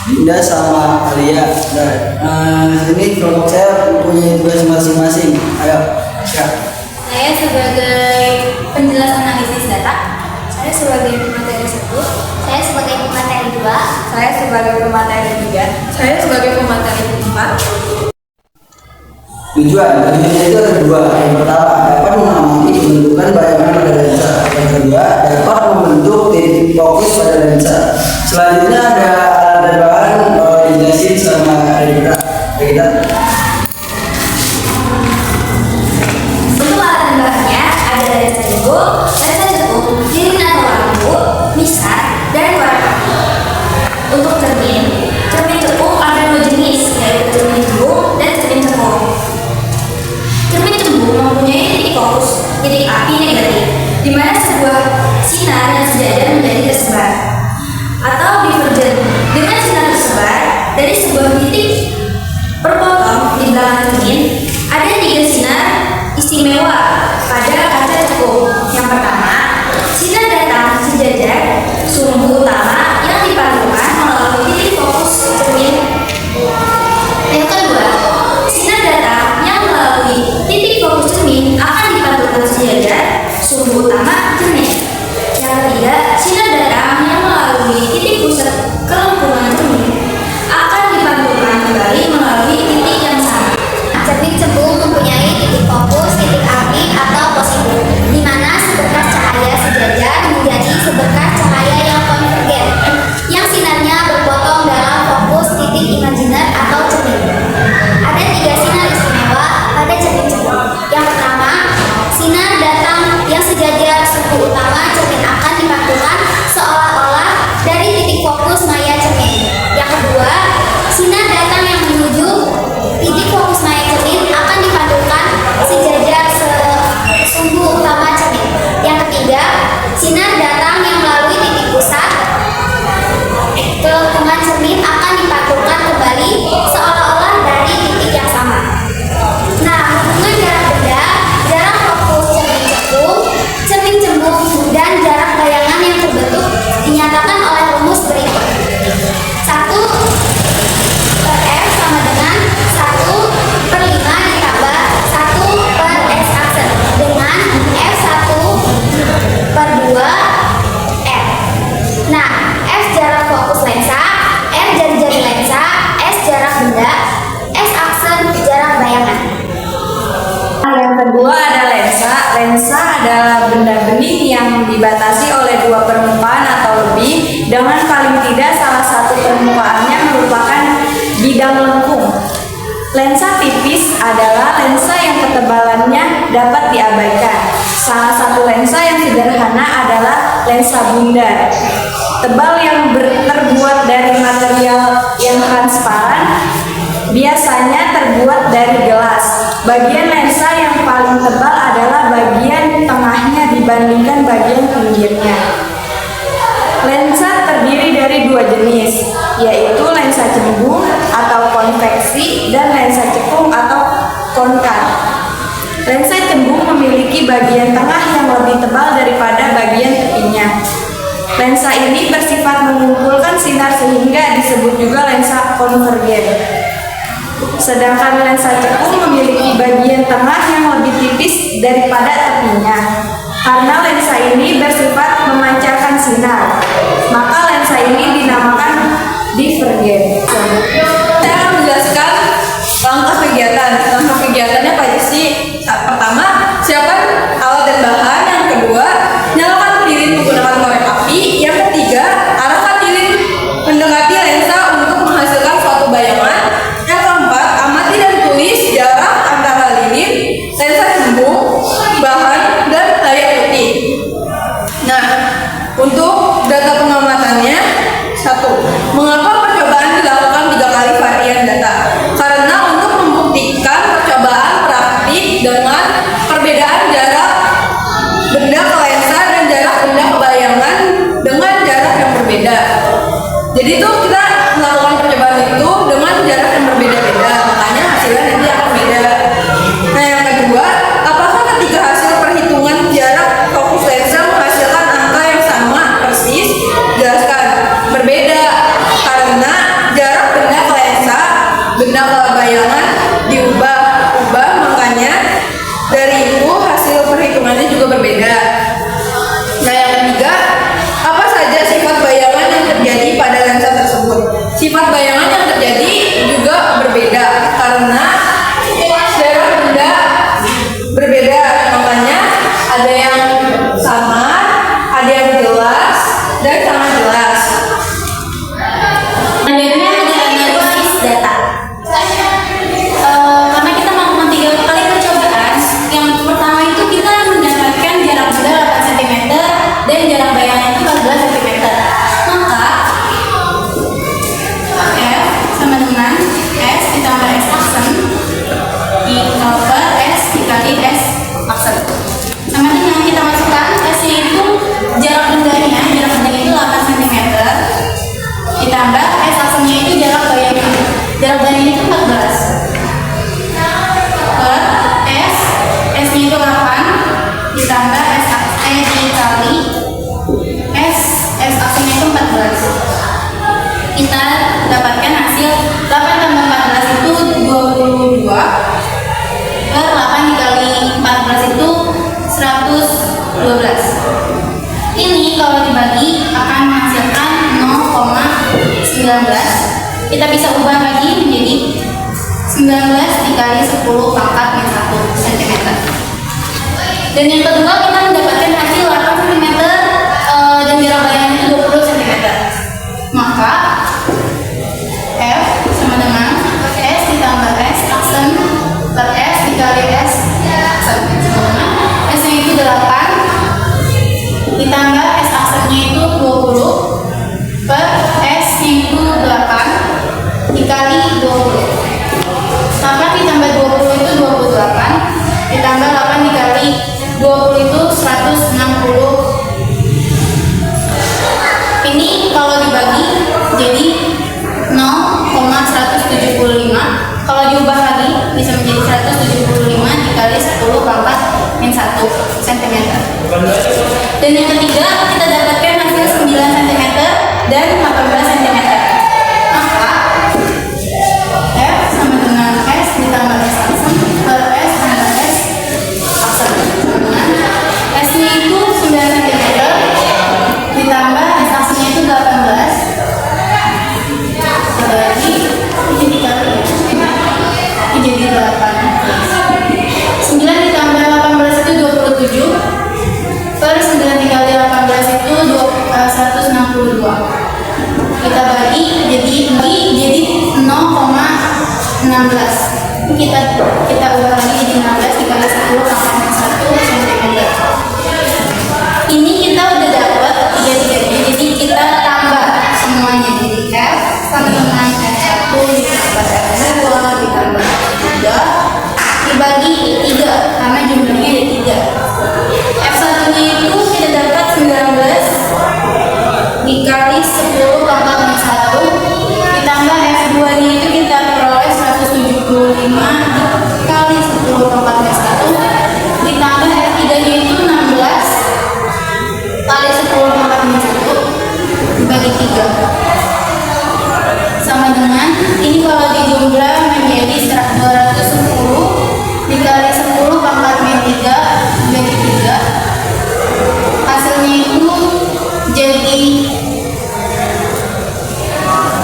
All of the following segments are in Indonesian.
Dinda sama Alia. Ini kelompok saya mempunyai tugas masing-masing. Ayo, siap. Saya sebagai penjelas analisis data. Saya sebagai pemateri 1. Saya sebagai pemateri 2. Saya sebagai pemateri 3. Saya sebagai pemateri 4. Tujuannya itu ada dua. Yang pertama, dapat mengamati pembentukan bayangan pada lensa. Yang kedua, dapat membentuk titik fokus pada lensa. Selanjutnya ada alat dan bahan dijelasin sama Rita. Untuk alat dan bahannya ada lensa jebol, lensa jepung, lilin atau lampu, misar, dan warna. Untuk cermin jepung ada dua jenis, yaitu cermin jembung dan cermin cekung. Cermin jembung mempunyai titik fokus, titik api negatif, di mana sebuah sinar yang sejajar menjadi tersebar, atau divergen. Dengan sinar tersebar dari sebuah titik berpotong di belakang cermin, ada 3 sinar istimewa pada kaca cekung. Yang pertama, sinar datang sejajar sumbu utama yang dipantulkan melalui titik fokus cermin. Yang kedua, sinar datang yang melalui titik fokus cermin akan dipantulkan sejajar sumbu utama cermin. Yang ketiga, sinar datang yang melalui titik pusat kelengkungan cermin akan dipantulkan kembali melalui titik yang sama. Cermin cembung mempunyai titik fokus, titik api atau positif, di mana seberkas cahaya sejajar menjadi seberkas cahaya yang konvergen, yang sinarnya berpotong dalam fokus titik imajiner atau cermin. Ada 3 sinar istimewa pada cermin cembung. Yang pertama, sinar datang yang sejajar sumbu utama cermin akan dipantulkan seolah-olah dari titik fokus maya cermin. Yang kedua, sinar datang yang menuju titik fokus maya cermin akan dipantulkan sejajar sumbu utama cermin. Yang ketiga, sinar datang yang melalui titik pusat kelengkungan cermin akan dipantulkan kembali seolah-olah dari titik yang sama. Nah, hubungan jarak benda, jarak fokus cermin cembung, dan jarak bayangan yang terbentuk dinyatakan oleh rumus berikut. 1 per F sama dengan 1/5 ditambah 1 per S aksen dengan F1/2 F. Nah, F jarak fokus lensa, R jari-jari lensa, S jarak benda, S aksen jarak bayangan. Yang kedua ada lensa. Lensa adalah benda bening yang dibatasi oleh 2 permukaan atau lebih, dengan paling tidak salah satu permukaannya merupakan bidang lengkung. Lensa tipis adalah lensa yang ketebalannya dapat diabaikan. Salah satu lensa yang sederhana adalah lensa bundar. Tebal yang terbuat dari material yang transparan, biasanya terbuat dari gelas. Bagian lensa yang paling tebal adalah bagian tengahnya dibandingkan bagian pinggirnya. Lensa terdiri dari 2 jenis, yaitu lensa cembung atau konveksi dan lensa cekung atau konkav. Lensa cembung memiliki bagian tengah yang lebih tebal daripada bagian tepinya. Lensa ini bersifat mengumpulkan sinar sehingga disebut juga lensa konvergen. Sedangkan lensa cekung memiliki bagian tengah yang lebih tipis daripada tepinya. Karena lensa ini bersifat memancarkan sinar, maka lensa ini dinamakan divergen. Saya akan menjelaskan langkah kegiatan. Langkah kegiatannya apa aja sih? Pertama, siapkan alat dan bahan. Yang kedua, nyalakan lilin menggunakan korek api. Yang ketiga, arahkan lilin mendekati lensa untuk menghasilkan suatu bayangan. Yang keempat, amati dan tulis jarak antara lilin, lensa cembung, bahan, dan layar putih. Nah, untuk data pengamatannya, 1. Mengapa percobaan dilakukan 3 kali varian data? Karena untuk membuktikan percobaan praktik dengan perbedaan jarak benda ke lensa dan jarak benda ke bayangan dengan jarak yang berbeda. Jadi itu kita melakukan percobaan itu dengan jarak yang berbeda-beda, makanya hasilnya nanti akan beda. Nah, yang kedua, apakah ketika hasil perhitungan jarak fokus lensa menghasilkan angka yang sama persis? Jelaskan. Berbeda, karena sifat bayangan yang terjadi juga berbeda karena daerah benda berbeda, makanya ada yang samar, ada yang jelas dan sangat jelas. Selanjutnya ada analisis data. Karena kita melakukan 3 kali percobaan, yang pertama itu kita mendapatkan jarak benda 8 cm dan jarak bayangan itu 14 cm. Maka F sama dengan S ditambah S aksen per S dikali S aksen. Sama dengan kita masukkan S-nya itu jarak bendanya itu 8 cm ditambah S aksennya itu jarak bayangnya itu 14 per S nya itu 8 ditambah dikali S aksennya itu 14. Kita dapatkan hasil 8 tambah 14 itu 22 per 8 dikali 14 itu 112. Ini kalau dibagi akan menghasilkan 0,19. Kita bisa ubah lagi menjadi 19 dikali 10 pangkat min 1 cm. Dan yang kedua kita mendapatkan hasil 8 cm dan jarak bayangnya itu 20 cm. Maka F sama dengan S ditambah S aksen per S dikali S aksen. S nya itu 8 ditambah S aksennya itu 20 per S nya itu 8 dikali 20. 8 ditambah 20 itu 28 ditambah 8 dikali 20 itu 160. Ini kalau dibagi jadi 0,175. Kalau diubah lagi bisa menjadi 175 dikali 10 pangkat min 1 cm. Dan yang ketiga kita dapatkan hasil 9 cm dan 18 cm. Maka F sama dengan S ditambah S aksen per S tambah S aksen. S nya itu 9 cm ditambah S aksennya itu 18. Berarti ini dikali ini jadi 8. 9 ditambah 18 itu 27 per 9 dikali 18 itu 162. Kita bagi jadi 0,16. Kita ubah lagi jadi 16 dikali 10 pangkat 1 cm. Ini kita udah dapat 3-3-nya, jadi kita tambah semuanya. Jadi F sama dengan F1 ditambah F2 ditambah F3 dibagi 3 karena jumlahnya ada 3. F1 nya itu kita dapat 19 dikali 10 pangkat min 1 ditambah F2 nya itu kita peroleh 175 dikali 10 pangkat min 1 ditambah F3 nya itu 16 kali 10 pangkat min 1 dibagi 3 sama dengan ini kalau dijumlah menjadi 210 dikali 10 pangkat min 3 dibagi 3, hasilnya itu jadi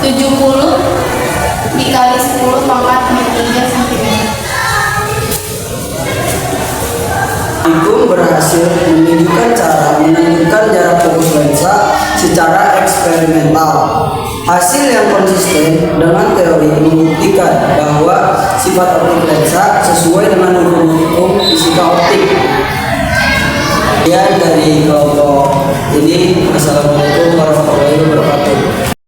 70 dikali 10 pangkat min 3 cm. Itu berhasil menunjukkan cara menentukan jarak fokus lensa secara eksperimental. Hasil yang konsisten dengan teori membuktikan bahwa sifat optik lensa sesuai dengan hukum fisika optik. Dari kelompok ini, assalamualaikum warahmatullahi wabarakatuh.